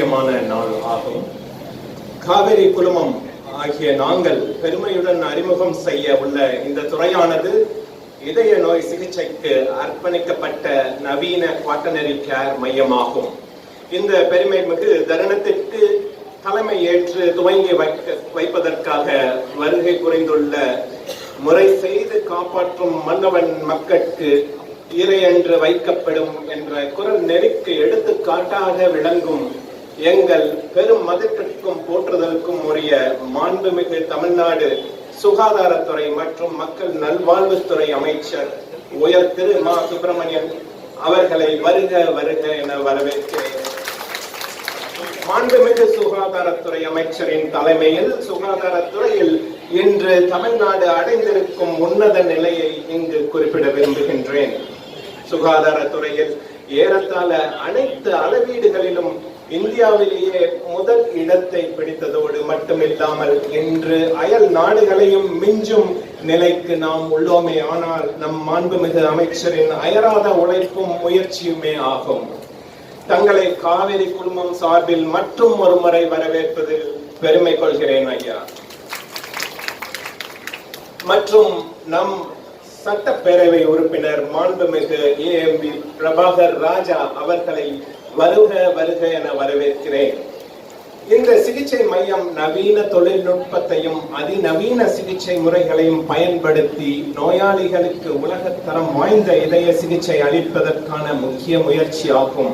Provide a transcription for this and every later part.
முக்கியமான நாள் ஆகும். காவேரி குழுமம் ஆகிய நாங்கள் பெருமையுடன் அறிமுகம் செய்ய உள்ள இந்த துறையானது இதய நோய் சிகிச்சைக்கு அர்ப்பணிக்கப்பட்ட நவீன குவாட்டர்னரி கேர் மையமாகும். இந்த பெருமை மிகு தருணத்திற்கு தலைமை ஏற்று துவங்கி வைப்பதற்காக வருகை புரிந்துள்ள முறை செய்து காப்பாற்றும் மன்னவன் மக்களுக்கு இறை என்று வைக்கப்படும் என்ற குரல் நெறிக்கு எடுத்துக்காட்டாக விளங்கும் எங்கள் பெரும் மதிப்பிற்கும் போற்றுதலுக்கும் உரிய மாண்புமிகு தமிழ்நாடு சுகாதாரத்துறை மற்றும் மக்கள் நல்வாழ்வுத்துறை அமைச்சர் உயர் திரு மா சுப்பிரமணியன் அவர்களை வருக வருக என வரவேற்கிறேன். மாண்புமிகு சுகாதாரத்துறை அமைச்சரின் தலைமையில் சுகாதாரத்துறையில் இன்று தமிழ்நாடு அடைந்திருக்கும் உன்னத நிலையை இங்கு குறிப்பிட விரும்புகின்றேன். சுகாதாரத்துறையில் ஏறத்தாழ அனைத்து அளவீடுகளிலும் இந்தியாவிலேயே முதல் இடத்தை பிடித்ததோடு மட்டுமில்லாமல் இன்று அயல் நாடுகளையும் மிஞ்சும் நிலைக்கு நாம் உள்ளோமே ஆனால் நம் மாண்புமிகு அமைச்சரின் அயராத உழைப்பும் முயற்சியுமே ஆகும். தங்களை காவேரி குழுமம் சார்பில் மற்றும் ஒரு முறை வரவேற்பதில் பெருமை கொள்கிறேன் ஐயா. மற்றும் நம் சட்டப்பேரவை உறுப்பினர் மாண்புமிகு ஏஎம்பி பிரபாகர் ராஜா அவர்களை வருக வருக என வரவேற்கிறேன். இந்த சிகிச்சை மையம் நவீன தொழில்நுட்பத்தையும் அதிநவீன சிகிச்சை முறைகளையும் பயன்படுத்தி நோயாளிகளுக்கு உலகத்தரம் வாய்ந்த இதய சிகிச்சை அளிப்பதற்கான முக்கிய முயற்சியாகும்.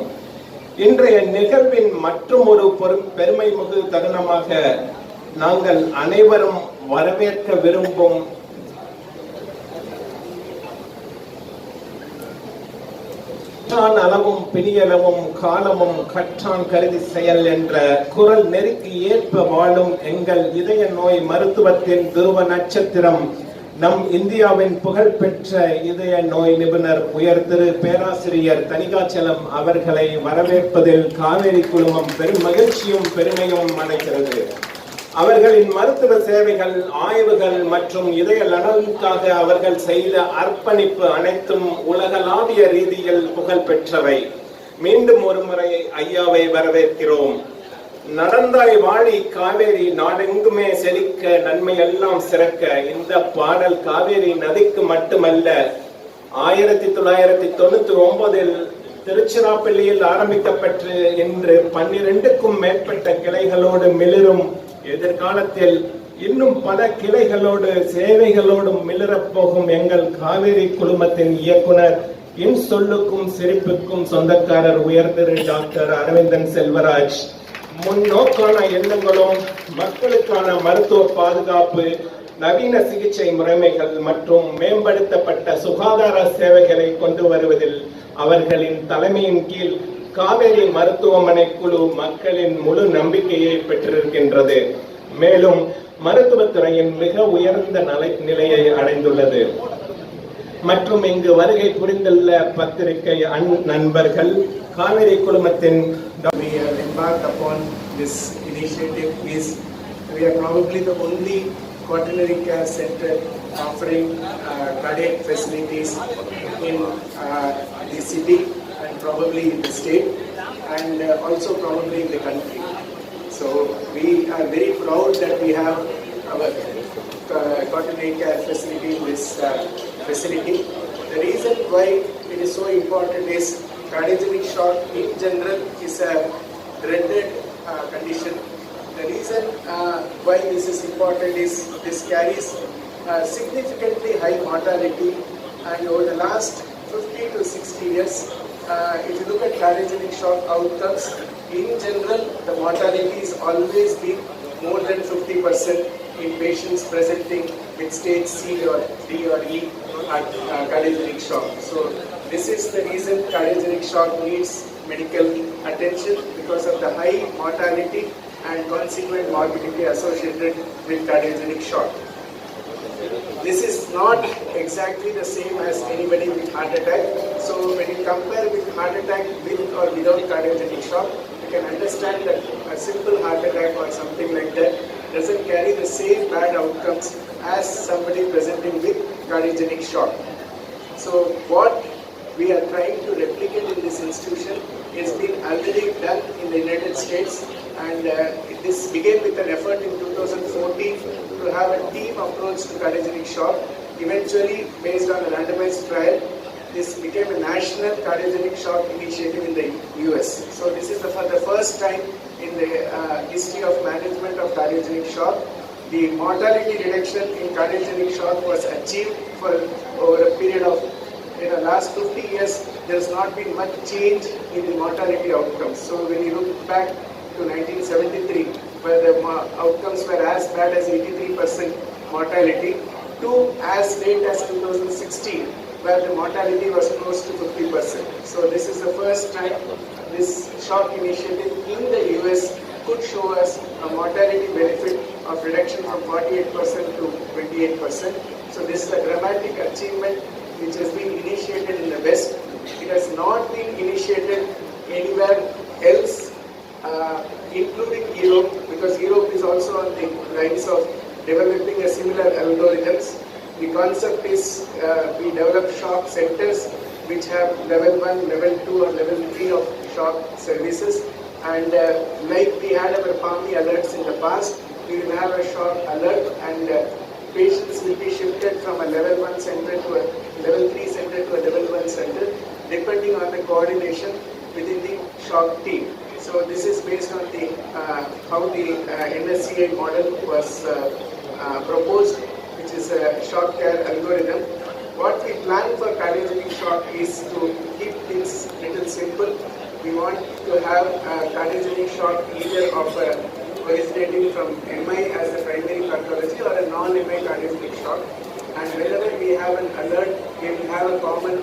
இன்றைய நிகழ்வின் மற்றும் ஒரு பெருமை மிகு தருணமாக நாங்கள் அனைவரும் வரவேற்க விரும்பும் அளவும் பிணியளவும் காலமும் கற்றான் கருதி செயல் என்ற குரல் நெறிக்கு ஏற்ப வாழும் எங்கள் இதய நோய் மருத்துவத்தின் துருவ நட்சத்திரம் நம் இந்தியாவின் புகழ்பெற்ற இதய நோய் நிபுணர் உயர் திரு பேராசிரியர் தணிகாச்சலம் அவர்களை வரவேற்பதில் காவேரி குழுமம் பெரும் மகிழ்ச்சியும் பெருமையும் அடைகிறது. அவர்களின் மருத்துவ சேவைகள், ஆய்வுகள் மற்றும் இதய நலனுக்காக அவர்கள் செய்த அர்ப்பணிப்பு அனைத்தும் உலகளாவிய ரீதியில் புகழ் பெற்றவை. மீண்டும் ஒரு முறை ஐயாவை வரவேற்கிறோம். நடந்தாய் வாழி காவேரி நாடெங்குமே செழிக்க நன்மை எல்லாம் சிறக்க இந்த பாடல் காவேரி நதிக்கு மட்டுமல்ல, 1999 திருச்சிராப்பள்ளியில் ஆரம்பிக்கப்பட்டு இன்று 12க்கும் மேற்பட்ட கிளைகளோடு மிளிரும் எதிர்காலத்தில் இன்னும் பல கிளைகளோடு சேவைகளோடும் மிளிரப் போகும் எங்கள் காவேரி குழுமத்தின் இயக்குனர் இன் சொல்லுக்கும் சிரிப்புக்கும் சொந்தக்காரர் உயர் திரு டாக்டர் அரவிந்தன் செல்வராஜ் முன்னோக்கான எண்ணங்களும் மக்களுக்கான மருத்துவ பாதுகாப்பு, நவீன சிகிச்சை முறைமைகள் மற்றும் மேம்படுத்தப்பட்ட சுகாதார சேவைகளை கொண்டு வருவதில் அவர்களின் தலைமையின் கீழ் காவேரி மருத்துவமனை குழு மக்களின் முழு நம்பிக்கையை பெற்றிருக்கின்றது. மேலும் மருத்துவத்துறையின் மிக உயர்ந்த நிலையை அடைந்துள்ளது. மற்றும் இங்கு வருகை புரிந்துள்ள பத்திரிகை நண்பர்கள் காவேரி குழுமத்தின் we have embarked upon this initiative is we are probably the only quaternary care center offering cardiac facilities in the city and probably in the state and also probably in the country. So we are very proud that we have our quaternary care facility in this facility. The reason why it is so important is cardiogenic shock in general is a dreaded condition. The reason why this is important is this carries significantly high mortality, and over the last 50 to 60 years, if you look at cardiogenic shock outcomes, in general the mortality is always been more than 50% in patients presenting with stage C or D or E cardiogenic shock. So this is the reason cardiogenic shock needs medical attention because of the high mortality and consequent morbidity associated with cardiogenic shock. This is not exactly the same as anybody with heart attack. So when you compare with heart attack with or without cardiogenic shock, you can understand that a simple heart attack or something like that doesn't carry the same bad outcomes as somebody presenting with cardiogenic shock. So what we are trying to replicate in this institution has been already done in the United States, and this began with an effort in 2014 to have a team approach to cardiogenic shock. Eventually, based on a randomized trial, this became a national cardiogenic shock initiative in the US. So this is for the first time in the history of management of cardiogenic shock. The mortality reduction in cardiogenic shock was achieved for over a period of last 50 years. There has not been much change in the mortality outcomes. So when you look back to 1973, where the outcomes were as bad as 83% mortality, to as late as 2016, where the mortality was close to 50%. So this is the first time this shock initiative in the US could show us a mortality benefit of reduction from 48% to 28%. So this is a dramatic achievement which has been initiated in the West. It has not been initiated anywhere else, including Europe, because Europe is also on the lines of developing a similar algorithms. The concept is we develop shock centers which have level 1, level 2 or level 3 of shock services, and like we had our PAMI alerts in the past, we will have a shock alert, and patients will be shifted from a level 1 center to a level 3 center to a level 1 center depending on the coordination within the shock team. So this is based on the how the NSCI model was proposed, which is a shock care algorithm. What we plan for cardiogenic shock is to keep things little simple. We want to have cardiogenic shock either of originating from MI as a primary pathology or a non-MI cardiogenic shock. And whenever we have an alert, we will have a common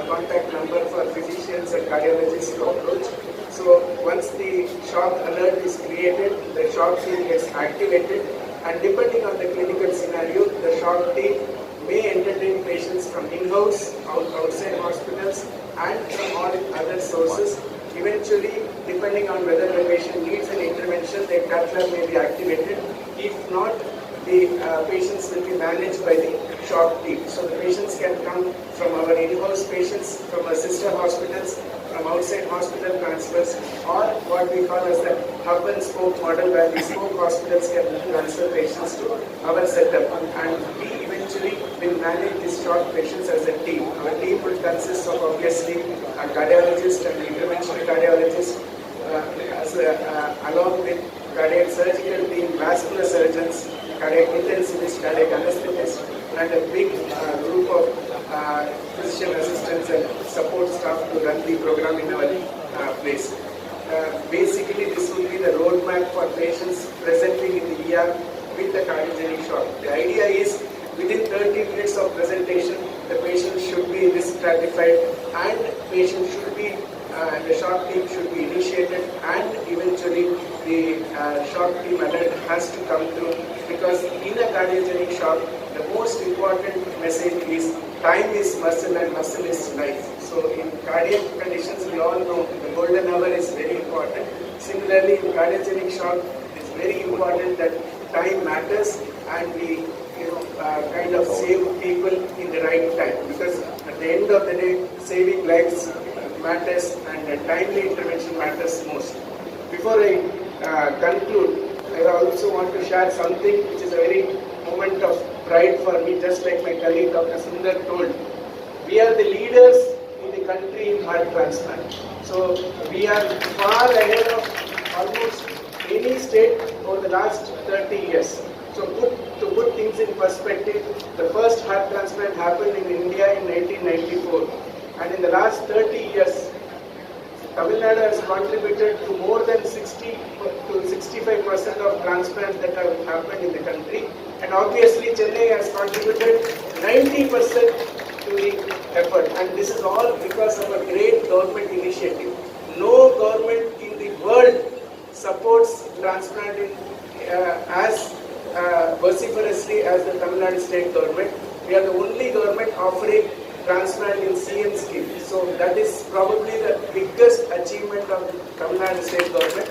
contact number for physicians and cardiologists to approach. So once the shock alert is created, the shock team gets activated, and depending on the clinical scenario, the shock team may entertain patients from in-house, outside hospitals, and from all other sources. Eventually, depending on whether the patient needs an intervention, the cath lab may be activated. If not, the patients will be managed by the shock team. So the patients can come from our in-house patients, from our sister hospitals, from outside hospital transfers, or what we call as the hub and spoke model, where the spoke hospitals can transfer patients to our setup, and we eventually will manage these shock patients as a team. Our team will consist of obviously a cardiologist and interventional cardiologist, along with cardiac surgical team, vascular surgeons, cardiac intensivist, cardiac anesthetist, and a big group of physician assistants and support staff to run the program in our place. Basically, this will be the roadmap for patients presenting in the ER with the cardiogenic shock. The idea is within 30 minutes of presentation, the patient should be risk stratified, and patient should be the shock team should be initiated, and eventually the shock team alert has to come through, because in a cardiogenic shock, the most important message is time is muscle and muscle is life. So in cardiac conditions, we all know the golden hour is very important. Similarly, in cardiogenic shock, it's very important that time matters, and we kind of save people in the right time, because at the end of the day, saving lives matters, and timely intervention matters most. Before I conclude, I also want to share something which is a very moment of pride for me, just like my colleague Dr. Sundar told. We are the leaders in the country in heart transplant. So we are far ahead of almost any state over the last 30 years. So to put things in perspective, the first heart transplant happened in India in 1994. And in the last 30 years, Tamil Nadu has contributed to more than 60 to 65% of transplants that have happened in the country. And obviously, Chennai has contributed 90% to the effort. And this is all because of a great government initiative. No government in the world supports transplant as vociferously as the Tamil Nadu state government. We are the only government offering transplant in CM scheme. So that is probably the biggest achievement of the Tamil Nadu state government.